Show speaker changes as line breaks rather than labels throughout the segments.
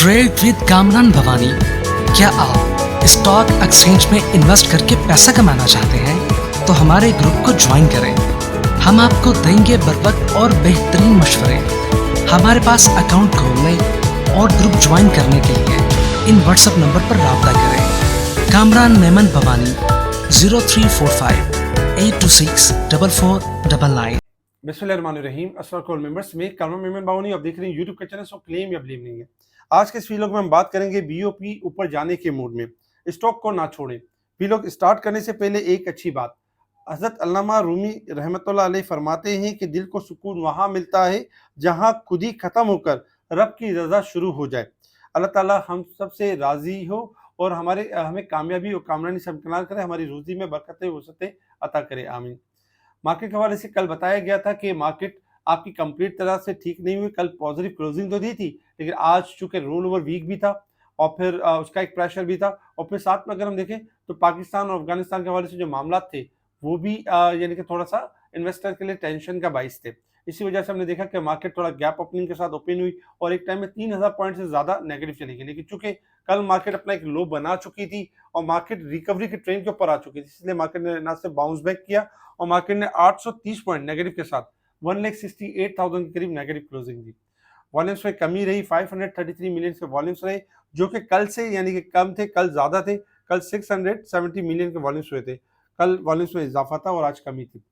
Trade with Kamran Bhavani. क्या आप stock exchange में इन्वेस्ट करके पैसा कमाना चाहते हैं तो हमारे ग्रुप को ज्वाइन करें। हम आपको देंगे बर वक्त और बेहतरीन मशवरे। हमारे पास अकाउंट खोलने और ग्रुप ज्वाइन करने के लिए इन व्हाट्सएप नंबर पर राब्ता करें। कामरान मेमन भवानी 0345-826-4499।
बिस्मिल्लाहिर्रहमानिर्रहीम। अस्सलाम वालेकुम मेंबर्स, मैं कामरान मेमन भवानी। आप देख रहे हैं यूट्यूब का चैनल। सो क्लेम या ब्लेम नहीं है। आज के इस वीडियो में हम बात करेंगे बीओपी ऊपर जाने के मूड में। स्टॉक को ना छोड़ें। वीडियो स्टार्ट करने से पहले एक अच्छी बात, हज़रत अल्लामा रूमी रहमतुल्लाह अलैह फरमाते हैं कि दिल को सुकून वहाँ मिलता है जहाँ खुद ही ख़त्म होकर रब की रज़ा शुरू हो जाए। अल्लाह ताला हम सब से राज़ी हो और हमें कामयाबी और कामरानी से हमकिनार करे, हमारी रोज़ी में बरकतें वसअतें अता करे, आमीन। मार्केट के हवाले से कल बताया गया था कि मार्केट आपकी कंप्लीट तरह से ठीक नहीं हुई। कल पॉजिटिव क्लोजिंग तो दी थी, लेकिन आज चूंकि रोल ओवर वीक भी था और फिर उसका एक प्रेशर भी था, और फिर साथ में अगर हम देखें तो पाकिस्तान और अफगानिस्तान के हवाले से जो मामला थे वो भी यानी कि थोड़ा सा इन्वेस्टर के लिए टेंशन का बाइस थे। इसी वजह से हमने देखा कि मार्केट थोड़ा गैप ओपनिंग के साथ ओपन हुई और एक टाइम में 3000 पॉइंट से ज्यादा नेगेटिव चली गई, लेकिन चूंकि कल मार्केट अपना एक लो बना चुकी थी और मार्केट रिकवरी के ट्रेंड के ऊपर आ चुकी थी, इसलिए मार्केट ने ना सिर्फ बाउंस बैक किया और मार्केट ने 830 पॉइंट नेगेटिव के साथ 1,68,000 के करीब नेगेटिव क्लोजिंग दी। वॉल्यूम्स में कमी रही, 533 मिलियन के वॉल्यूम्स रहे, जो कि कल से यानी कि कम थे, कल ज्यादा थे। कल 670 मिलियन के वॉल्यूम्स हुए थे, कल वॉल्यूम्स में इजाफा था और आज कमी थी।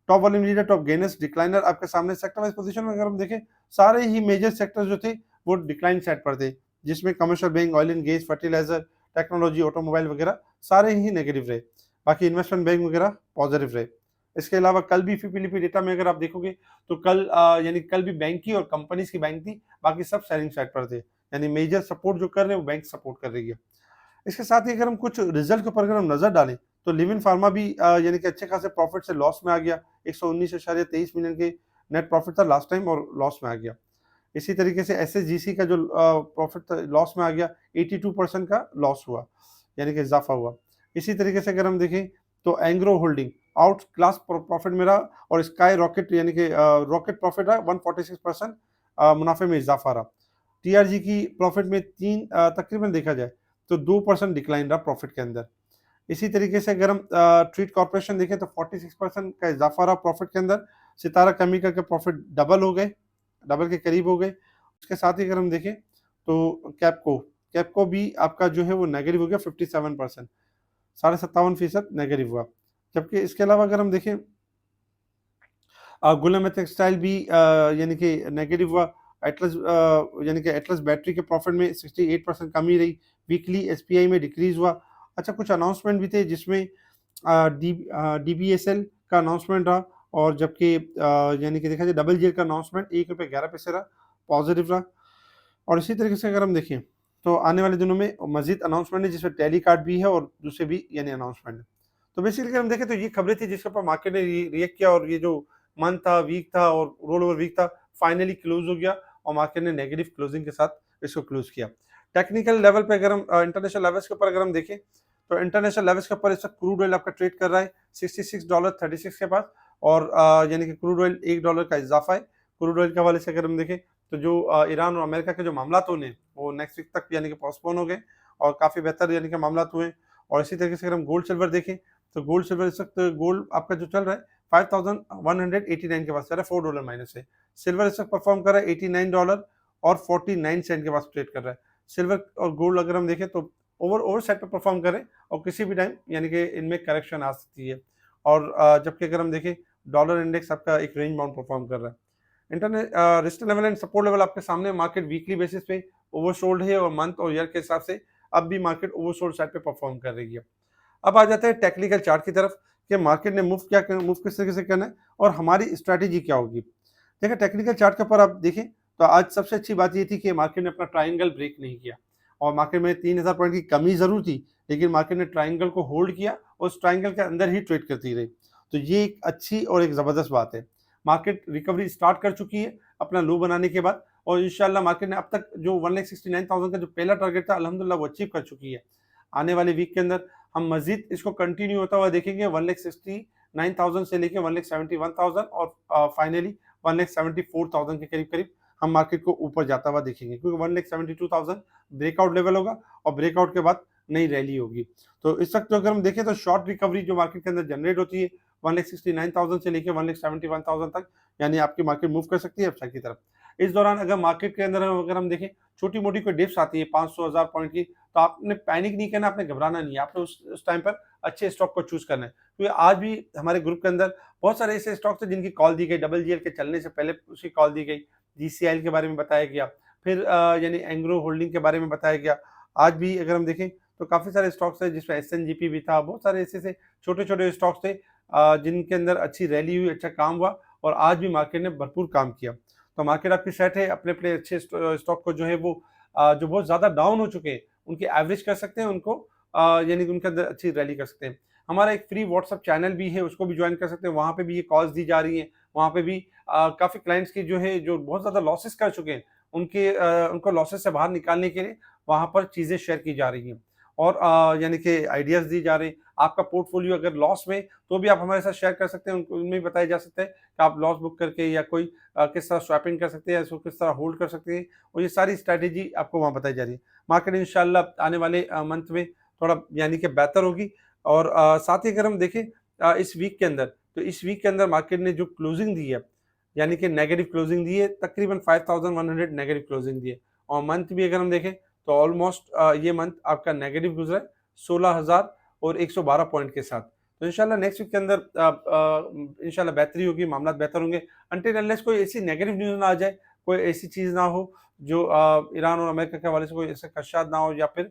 Top volume leader, top gainers, decliner आपके सामने। सेक्टर वाइज पोजीशन में अगर हम देखें, सारे ही मेजर सेक्टर्स जो थे वो डिक्लाइन साइड पर थे, जिसमें commercial bank, oil and gas, fertilizer, technology, automobile वगैरह सारे ही नेगेटिव रहे। बाकी इन्वेस्टमेंट बैंक वगैरह पॉजिटिव रहे। इसके अलावा कल भी पीपीलीपी डेटा में अगर आप देखोगे तो कल यानी कल भी बैंक की और कंपनीज की बैंक थी, बाकी सब सेलिंग साइड पर थे, यानी मेजर सपोर्ट जो कर रहे हैं वो बैंक सपोर्ट कर रही है। इसके साथ ही अगर हम कुछ रिजल्ट के ऊपर अगर हम नजर डालें तो लिविन फार्मा भी यानी कि अच्छे खासे प्रॉफिट से लॉस में आ गया। 119.23 मिलियन के नेट प्रॉफिट था लास्ट टाइम और लॉस में आ गया। इसी तरीके से एसएसजीसी का जो प्रॉफिट था लॉस में आ गया, 82% का लॉस हुआ, यानी कि इजाफा हुआ। इसी तरीके से अगर हम देखें तो Engro holding out class profit में रहा और स्काई रॉकेट यानी कि रॉकेट प्रॉफिट रहा, 146% मुनाफे में इजाफा रहा। टीआरजी की प्रॉफिट में तकरीबन देखा जाए तो 2% डिक्लाइन रहा प्रॉफिट के अंदर। इसी तरीके से अगर हम ट्रीट कॉर्पोरेशन देखें तो 46% का इजाफा रहा प्रॉफिट के अंदर। सितारा केमिकल के प्रॉफिट डबल हो गए, डबल के करीब हो गए। उसके साथ ही अगर हम देखें तो कैपको भी आपका जो है वो नेगेटिव हो गया, 57%, 57.5% नेगेटिव हुआ। जबकि इसके अलावा अगर हम देखें गुलाम टेक्सटाइल भी यानी कि नेगेटिव हुआ। एटलस यानी कि एटलस बैटरी के प्रॉफिट में 68% कमी रही। वीकली एसपीआई में डिक्रीज हुआ। अच्छा, कुछ अनाउंसमेंट भी थे जिसमें डीबीएसएल का अनाउंसमेंट रहा, और जबकि यानी कि देखा जाए डबल जेल का अनाउंसमेंट ₹1.11 रहा, पॉजिटिव रहा। और इसी तरीके से अगर हम देखें तो आने वाले दिनों में मजीद अनाउंसमेंट है, जिसमें टेली कार्ड भी है और दूसरे भी यानी अनाउंसमेंट है। तो बेसिकली अगर हम देखें तो ये खबरें थी जिसके ऊपर मार्केट ने रिएक्ट किया, और ये जो मंथ था, वीक था और रोल ओवर वीक था, फाइनली क्लोज हो गया और मार्केट ने नेगेटिव क्लोजिंग के साथ इसको क्लोज किया। टेक्निकल लेवल पे अगर हम इंटरनेशनल लेवल्स के ऊपर अगर हम देखें तो इंटरनेशनल लेवल्स के ऊपर इस वक्त क्रूड ऑयल आपका ट्रेड कर रहा है $66.36 के पास, और यानी कि क्रूड ऑयल $1 का इजाफा है। क्रूड ऑयल के हवाले से अगर हम देखें तो जो ईरान और अमेरिका के जो मामला होने वो नेक्स्ट वीक तक यानी कि पोस्टपोन हो गए और काफ़ी बेहतर यानी कि मामला हुए। और इसी तरीके से अगर हम गोल्ड सिल्वर देखें तो गोल्ड सिल्वर इस वक्त गोल्ड आपका जो चल रहा है 5189 के पास चल रहा है, $4 माइनस है। सिल्वर इस वक्त परफॉर्म कर रहा है $89.49 के पास ट्रेड कर रहा है। सिल्वर और गोल्ड अगर हम देखें तो ओवर साइड पर परफॉर्म करें और किसी भी टाइम यानी कि इनमें करेक्शन आ सकती है। और जबकि अगर हम देखें डॉलर इंडेक्स आपका एक रेंज बाउंड परफॉर्म कर रहा है। Internet risk level and support level आपके सामने। मार्केट वीकली बेसिस पे ओवरसोल्ड है और मंथ और ईयर के हिसाब से अब भी मार्केट ओवरसोल्ड साइड पे परफॉर्म कर रही है। अब आ जाते हैं टेक्निकल चार्ट की तरफ कि मार्केट ने मूव किस तरीके से करना है और हमारी स्ट्रैटेजी क्या होगी। देखिए, टेक्निकल चार्ट के ऊपर आप देखें तो आज सबसे अच्छी बात ये थी कि मार्केट ने अपना ट्राइंगल ब्रेक नहीं किया और मार्केट में 3000 पॉइंट की कमी जरूर थी, लेकिन मार्केट ने ट्राइंगल को होल्ड किया और उस ट्राइंगल के अंदर ही ट्रेड करती रही। तो ये एक अच्छी और एक जबरदस्त बात है। मार्केट रिकवरी स्टार्ट कर चुकी है अपना लो बनाने के बाद, और इंशाल्लाह मार्केट ने अब तक जो 1,69,000 का जो पहला टारगेट था अल्हम्दुलिल्लाह वो अचीव कर चुकी है। आने वाले वीक के अंदर हम मजीद इसको कंटिन्यू होता हुआ देखेंगे, 1,69,000 से लेके 1,71,000 और फाइनली 1,74,000 के करीब करीब हम मार्केट को ऊपर जाता हुआ देखेंगे, क्योंकि 1,72,000 ब्रेकआउट लेवल होगा और ब्रेकआउट के बाद नई रैली होगी। तो इस वक्त अगर हम देखें तो शॉर्ट रिकवरी जो मार्केट के अंदर जनरेट होती है 1,69,000 से लेकर 1,71,000 तक, यानी आपकी मार्केट मूव कर सकती है अपसाइड की तरफ। इस दौरान अगर मार्केट के अंदर अगर हम देखें छोटी मोटी कोई डिप्स आती है 500,000 पॉइंट की, तो आपने पैनिक नहीं करना, आपने घबराना नहीं है, आपने उस टाइम पर अच्छे स्टॉक को चूज करना है। क्योंकि आज भी हमारे ग्रुप के अंदर बहुत सारे ऐसे स्टॉक्स थे जिनकी कॉल दी गई, डबल जीएल के चलने से पहले उसकी कॉल दी गई, जीसीआईएल के बारे में बताया गया, फिर यानी एंग्रो होल्डिंग के बारे में बताया गया। आज भी अगर हम देखें तो काफी सारे स्टॉक्स थे जिसमें एसएनजीपी भी था, बहुत सारे ऐसे छोटे छोटे स्टॉक्स थे जिनके अंदर अच्छी रैली हुई, अच्छा काम हुआ और आज भी मार्केट ने भरपूर काम किया। तो मार्केट आपकी सेट है, अपने अपने अच्छे स्टॉक को जो है वो जो बहुत ज्यादा डाउन हो चुके हैं उनकी एवरेज कर सकते हैं, उनको यानी कि उनके अंदर अच्छी रैली कर सकते हैं। हमारा एक फ्री व्हाट्सएप चैनल भी है, उसको भी ज्वाइन कर सकते हैं, वहाँ पे भी ये कॉल्स दी जा रही हैं, वहाँ पे भी काफी क्लाइंट्स की जो है जो बहुत ज्यादा लॉसेस कर चुके हैं उनको लॉसेस से बाहर निकालने के लिए वहाँ पर चीजें शेयर की जा रही हैं और यानी कि आइडियाज दी जा रही हैं। आपका पोर्टफोलियो अगर लॉस में तो भी आप हमारे साथ शेयर कर सकते हैं, उनको उनमें भी बताया जा सकता है कि आप लॉस बुक करके या कोई किस तरह स्वैपिंग कर सकते हैं, इसको किस तरह होल्ड कर सकते हैं, और ये सारी स्ट्रैटेजी आपको वहाँ बताई जा रही है। मार्केट इंशाल्लाह आने वाले मंथ में थोड़ा यानी कि बेहतर होगी। और साथ ही अगर हम देखें इस वीक के अंदर, तो इस वीक के अंदर मार्केट ने जो क्लोजिंग दी है यानी कि नेगेटिव क्लोजिंग दी है, तकरीबन 5,100 नेगेटिव क्लोजिंग दी है। और मंथ भी अगर हम देखें तो ऑलमोस्ट ये मंथ आपका नेगेटिव गुजरा है 16,112 पॉइंट के साथ। तो इंशाल्लाह नेक्स्ट वीक के अंदर इंशाल्लाह बेहतरी होगी, मामला बेहतर होंगे, अनटिल अनलेस कोई ऐसी नेगेटिव न्यूज़ ना आ जाए, कोई ऐसी चीज़ ना हो जो ईरान और अमेरिका के हवाले से कोई ऐसे खदशात ना हो, या फिर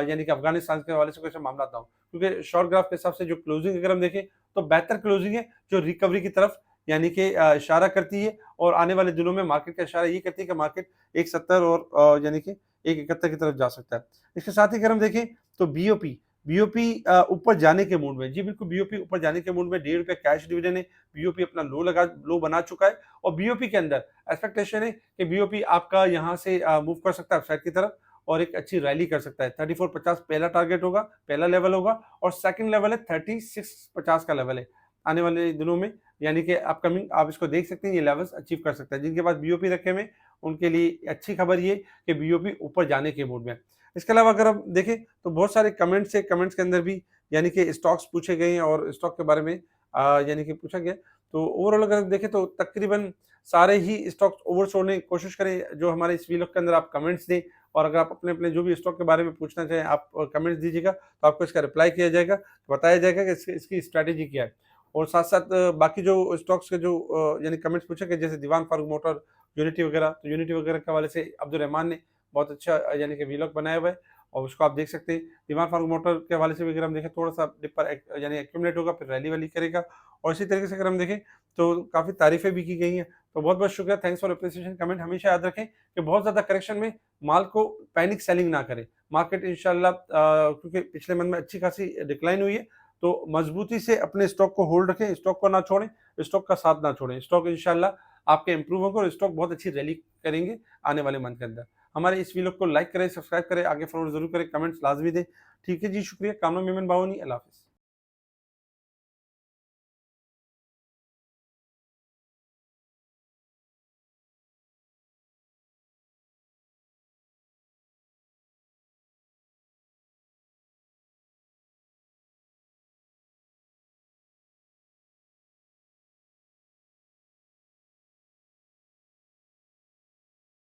यानी कि अफगानिस्तान के हवाले से कोई ऐसे मामला ना हो। क्योंकि शॉर्ट ग्राफ के हिसाब से जो क्लोजिंग अगर हम देखें तो बेहतर क्लोजिंग है जो रिकवरी की तरफ यानी कि इशारा करती है, और आने वाले दिनों में मार्केट का इशारा ये करती है कि मार्केट 170 और यानी कि 171 की तरफ जा सकता है। इसके साथ ही अगर हम देखें तो बीओपी ऊपर जाने के मूड में, जी बिल्कुल बीओपी ऊपर जाने के मूड में, ₹1.5 कैश डिविडेंड है, बीओपी अपना लो बना चुका है और बीओपी के अंदर एक्सपेक्टेशन है कि बीओपी आपका यहाँ से मूव कर सकता है अपसाइड की तरफ और एक अच्छी रैली कर सकता है। 3450 पहला टारगेट होगा, पहला लेवल होगा, और सेकंड लेवल है 3650 का लेवल है। आने वाले दिनों में यानी कि अपकमिंग आप इसको देख सकते हैं, ये लेवल्स अचीव कर सकता है। जिनके पास बीओपी रखे हुए उनके लिए अच्छी खबर ये कि बीओपी ऊपर जाने के मूड में है। इसके अलावा अगर हम देखें तो बहुत सारे कमेंट्स है, कमेंट्स के अंदर भी यानी कि स्टॉक्स पूछे गए हैं और स्टॉक के बारे में यानी कि पूछा गया। तो ओवरऑल अगर देखें तो तकरीबन सारे ही स्टॉक्स ओवरसोल्ड की कोशिश करें जो हमारे इस वीडियो के अंदर आप कमेंट्स दें, और अगर आप अपने अपने जो भी स्टॉक के बारे में पूछना चाहें आप कमेंट्स दीजिएगा, तो आपको इसका रिप्लाई किया जाएगा, बताया जाएगा कि इसकी स्ट्रैटेजी क्या है। और साथ साथ बाकी जो स्टॉक्स के जो यानी कमेंट्स पूछे गए जैसे दीवान फारूक मोटर, यूनिटी वगैरह, तो यूनिटी वगैरह के हवाले से अब्दुल रहमान ने बहुत अच्छा यानी कि व्लॉग बनाया हुआ है और उसको आप देख सकते हैं। दीवान फारूक मोटर के हवाले से भी अगर हम देखें थोड़ा सा डिप पर यानी एक्यूमुलेट होगा, फिर रैली वैली करेगा, और इसी तरीके से अगर हम देखें तो काफ़ी तारीफें भी की गई हैं। तो बहुत बहुत शुक्रिया, थैंक्स फॉर अप्रिसिएशन कमेंट। हमेशा याद रखें कि बहुत ज़्यादा करेक्शन में माल को पैनिक सेलिंग ना करें। मार्केट इंशाल्लाह क्योंकि पिछले मंथ में अच्छी खासी डिक्लाइन हुई है, तो मजबूती से अपने स्टॉक को होल्ड रखें, स्टॉक को ना छोड़ें, स्टॉक का साथ ना छोड़ें। स्टॉक इंशाल्लाह आपके इंप्रूव होंगे और स्टॉक बहुत अच्छी रैली करेंगे आने वाले मंथ के अंदर। हमारे इस वीडियो को लाइक करें, सब्सक्राइब करें, आगे फॉरवर्ड जरूर करें, कमेंट्स लाजमी दें। ठीक है जी, शुक्रिया। कामरान मेमन बावनी, अल्लाह हाफिज़।